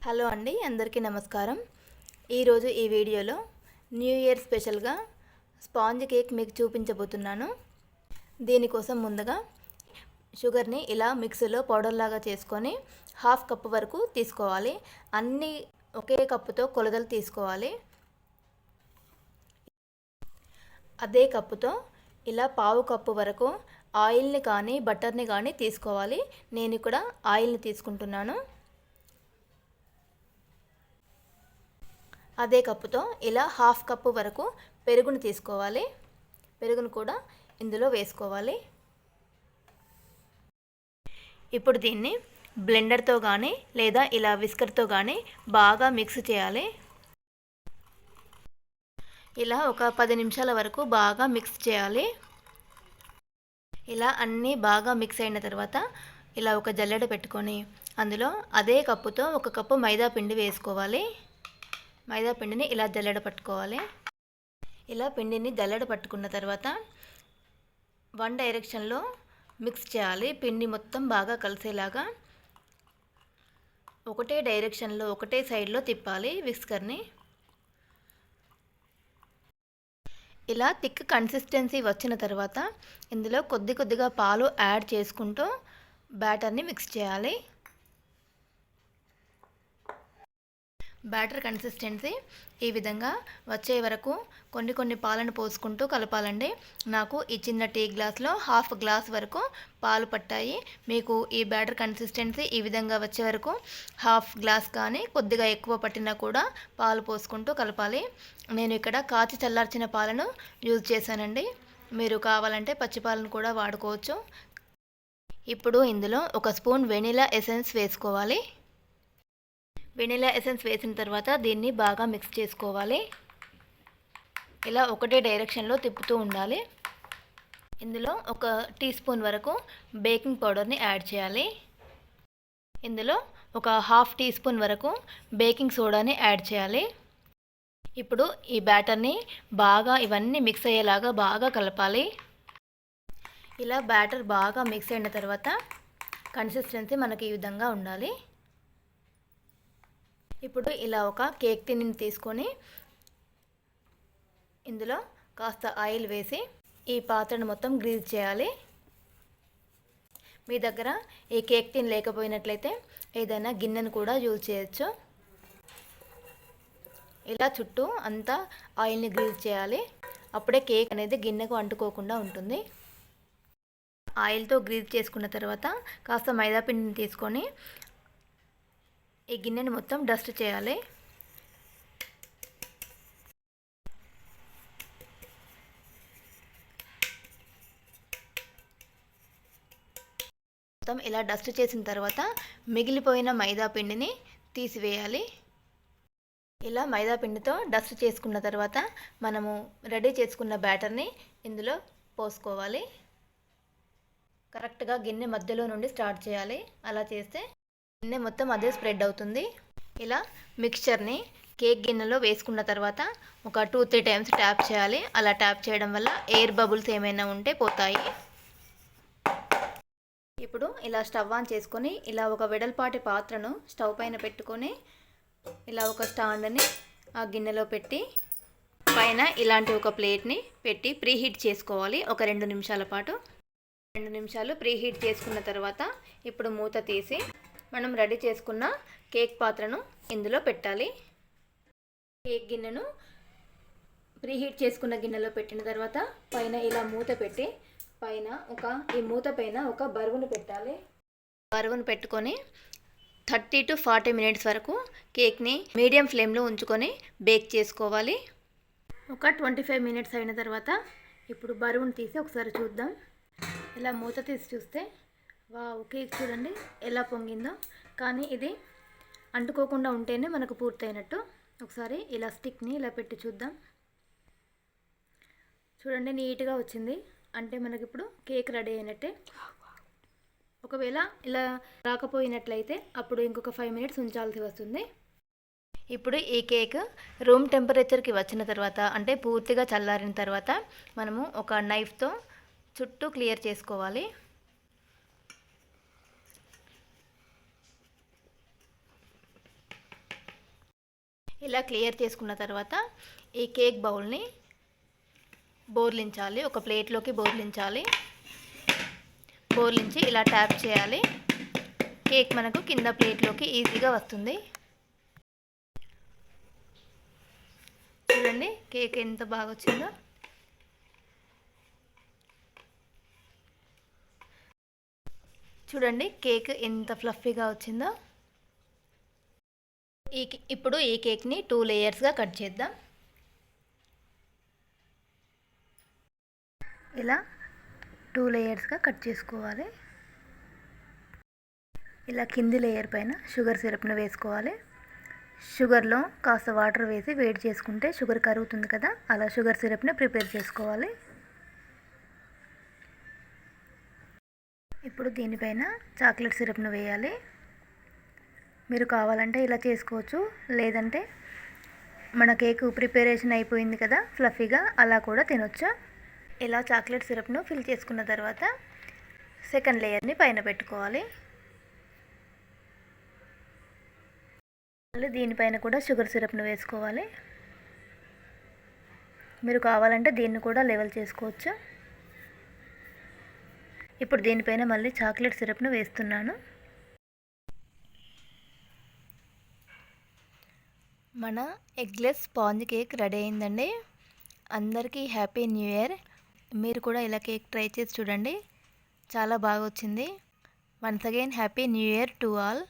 Hello అండి, అందరికీ నమస్కారం. ఈరోజు ఈ వీడియోలో న్యూ ఇయర్ స్పెషల్గా స్పాంజ్ కేక్ మీకు చూపించబోతున్నాను. దీనికోసం ముందుగా షుగర్ని ఇలా మిక్సీలో పౌడర్ లాగా చేసుకొని 1/2 కప్పు వరకు తీసుకోవాలి. అన్నీ ఒకే కప్పుతో కొలతలు తీసుకోవాలి. అదే కప్పుతో ఇలా 1/2 కప్పు వరకు ఆయిల్ని కానీ బటర్ని కానీ తీసుకోవాలి. నేను ఇక్కడ ఆయిల్ని తీసుకుంటున్నాను. అదే కప్పుతో ఇలా 1/2 కప్పు వరకు పెరుగును తీసుకోవాలి. పెరుగును కూడా ఇందులో వేసుకోవాలి. ఇప్పుడు దీన్ని బ్లెండర్తో కానీ లేదా ఇలా విస్కర్తో కానీ బాగా మిక్స్ చేయాలి. ఇలా ఒక 10 నిమిషాల వరకు బాగా మిక్స్ చేయాలి. ఇలా అన్నీ బాగా మిక్స్ అయిన తర్వాత ఇలా ఒక జల్లెడ పెట్టుకొని అందులో అదే కప్పుతో 1 కప్పు మైదా పిండి వేసుకోవాలి. మైదా పిండిని ఇలా జల్లెడ పట్టుకోవాలి. ఇలా పిండిని జల్లెడ పట్టుకున్న తర్వాత వన్ డైరెక్షన్లో మిక్స్ చేయాలి. పిండి మొత్తం బాగా కలిసేలాగా ఒకటే డైరెక్షన్లో ఒకటే సైడ్లో తిప్పాలి విస్కర్ని. ఇలా థిక్ కన్సిస్టెన్సీ వచ్చిన తర్వాత ఇందులో కొద్దిగా పాలు యాడ్ చేసుకుంటూ బ్యాటర్ని మిక్స్ చేయాలి. బ్యాటర్ కన్సిస్టెన్సీ ఈ విధంగా వచ్చే వరకు కొన్ని పాలను పోసుకుంటూ కలపాలండి. నాకు ఈ చిన్న టీ గ్లాస్లో 1/2 గ్లాస్ వరకు పాలు పట్టాయి. మీకు ఈ బ్యాటర్ కన్సిస్టెన్సీ ఈ విధంగా వచ్చే వరకు 1/2 గ్లాస్ కానీ కొద్దిగా ఎక్కువ పట్టినా కూడా పాలు పోసుకుంటూ కలపాలి. నేను ఇక్కడ కాచి చల్లార్చిన పాలను యూజ్ చేశానండి. మీరు కావాలంటే పచ్చి పాలను కూడా వాడుకోవచ్చు. ఇప్పుడు ఇందులో 1 స్పూన్ వెనిలా ఎసెన్స్ వేసుకోవాలి. వెనిలా ఎసెన్స్ వేసిన తర్వాత దీన్ని బాగా మిక్స్ చేసుకోవాలి. ఇలా ఒకటే డైరెక్షన్లో తిప్పుతూ ఉండాలి. ఇందులో 1 టీ స్పూన్ వరకు బేకింగ్ పౌడర్ని యాడ్ చేయాలి. ఇందులో 1/2 టీ స్పూన్ వరకు బేకింగ్ సోడాని యాడ్ చేయాలి. ఇప్పుడు ఈ బ్యాటర్ని బాగా ఇవన్నీ మిక్స్ అయ్యేలాగా బాగా కలపాలి. ఇలా బ్యాటర్ బాగా మిక్స్ అయిన తర్వాత కన్సిస్టెన్సీ మనకి ఈ విధంగా ఉండాలి. ఇప్పుడు ఇలా ఒక కేక్ టిన్ని తీసుకొని ఇందులో కాస్త ఆయిల్ వేసి ఈ పాత్రను మొత్తం గ్రీజ్ చేయాలి. మీ దగ్గర ఈ కేక్ టిన్ లేకపోయినట్లయితే ఏదైనా గిన్నెను కూడా యూజ్ చేయొచ్చు. ఇలా చుట్టూ అంతా ఆయిల్ని గ్రీజ్ చేయాలి. అప్పుడే కేక్ అనేది గిన్నెకు అంటుకోకుండా ఉంటుంది. ఆయిల్తో గ్రీజ్ చేసుకున్న తర్వాత కాస్త మైదా పిండిని తీసుకొని ఈ గిన్నెని మొత్తం డస్ట్ చేయాలి. మొత్తం ఇలా డస్ట్ చేసిన తర్వాత మిగిలిపోయిన మైదా పిండిని తీసివేయాలి. ఇలా మైదా పిండితో డస్ట్ చేసుకున్న తర్వాత మనము రెడీ చేసుకున్న బ్యాటర్ని ఇందులో పోసుకోవాలి. కరెక్ట్గా గిన్నె మధ్యలో నుండి స్టార్ట్ చేయాలి. అలా చేస్తే గిన్నె మొత్తం అదే స్ప్రెడ్ అవుతుంది. ఇలా మిక్స్చర్ని కేక్ గిన్నెలో వేసుకున్న తర్వాత ఒక 2-3 టైమ్స్ ట్యాప్ చేయాలి. అలా ట్యాప్ చేయడం వల్ల ఎయిర్ బబుల్స్ ఏమైనా ఉంటే పోతాయి. ఇప్పుడు ఇలా స్టవ్ ఆన్ చేసుకొని ఇలా ఒక వెడల్పాటి పాత్రను స్టవ్ పైన పెట్టుకొని ఇలా ఒక స్టాండ్ని ఆ గిన్నెలో పెట్టి పైన ఇలాంటి ఒక ప్లేట్ని పెట్టి ప్రీహీట్ చేసుకోవాలి. ఒక 2 నిమిషాల పాటు. 2 నిమిషాలు ప్రీహీట్ చేసుకున్న తర్వాత ఇప్పుడు మూత తీసి మనం రెడీ చేసుకున్న కేక్ పాత్రను ఇందులో పెట్టాలి. కేక్ గిన్నెను ప్రీహీట్ చేసుకున్న గిన్నెలో పెట్టిన తర్వాత పైన ఇలా మూత పెట్టి ఈ మూత పైన ఒక బరువును పెట్టాలి. బరువును పెట్టుకొని 30 to 40 మినిట్స్ వరకు కేక్ని మీడియం ఫ్లేమ్లో ఉంచుకొని బేక్ చేసుకోవాలి. ఒక 25 మినిట్స్ అయిన తర్వాత ఇప్పుడు బరువును తీసి ఒకసారి చూద్దాం. ఇలా మూత తీసి చూస్తే వావ్, కేక్ చూడండి ఎలా పొంగిందో. కానీ ఇది అంటుకోకుండా ఉంటేనే మనకు పూర్తయినట్టు. ఒకసారి ఇలా స్టిక్ని ఇలా పెట్టి చూద్దాం. చూడండి నీట్గా వచ్చింది. అంటే మనకి ఇప్పుడు కేక్ రెడీ అయినట్టే. ఒకవేళ ఇలా రాకపోయినట్లయితే అప్పుడు ఇంకొక 5 మినిట్స్ ఉంచాల్సి వస్తుంది. ఇప్పుడు ఈ కేక్ రూమ్ టెంపరేచర్కి వచ్చిన తర్వాత అంటే పూర్తిగా చల్లారిన తర్వాత మనము ఒక నైఫ్తో చుట్టూ క్లియర్ చేసుకోవాలి. ఇలా క్లియర్ చేసుకున్న తర్వాత ఈ కేక్ బౌల్ని బోర్లించాలి, ఒక ప్లేట్లోకి బోర్లించాలి. బోర్లించి ఇలా ట్యాప్ చేయాలి. కేక్ మనకు కింద ప్లేట్లోకి ఈజీగా వస్తుంది. చూడండి కేక్ ఎంత బాగా వచ్చిందో. చూడండి కేక్ ఎంత ఫ్లఫీగా వచ్చిందో. ఇప్పుడు ఈ కేక్ని 2 లేయర్స్గా కట్ చేద్దాం. ఇలా 2 లేయర్స్గా కట్ చేసుకోవాలి. ఇలా కింది లేయర్ పైన షుగర్ సిరప్ను వేసుకోవాలి. షుగర్లో కాస్త వాటర్ వేసి వేడి చేసుకుంటే షుగర్ కరుగుతుంది కదా, అలా షుగర్ సిరప్ని ప్రిపేర్ చేసుకోవాలి. ఇప్పుడు దీనిపైన చాక్లెట్ సిరప్ను వేయాలి. మీరు కావాలంటే ఇలా చేసుకోవచ్చు, లేదంటే మన కేక్ ప్రిపరేషన్ అయిపోయింది కదా ఫ్లఫీగా, అలా కూడా తినొచ్చు. ఇలా చాక్లెట్ సిరప్ను ఫిల్ చేసుకున్న తర్వాత సెకండ్ లేయర్ని పైన పెట్టుకోవాలి. మళ్ళీ దీనిపైన కూడా షుగర్ సిరప్ను వేసుకోవాలి. మీరు కావాలంటే దీన్ని కూడా లెవెల్ చేసుకోవచ్చు. ఇప్పుడు దీనిపైన మళ్ళీ చాక్లెట్ సిరప్ను వేస్తున్నాను. మన ఎగ్లెస్ స్పాంజ్ కేక్ రెడీ అయిందండి. అందరికీ హ్యాపీ న్యూ ఇయర్. మీరు కూడా ఇలా కేక్ ట్రై చేసి చూడండి, చాలా బాగా వచ్చింది. Once again happy new year to all.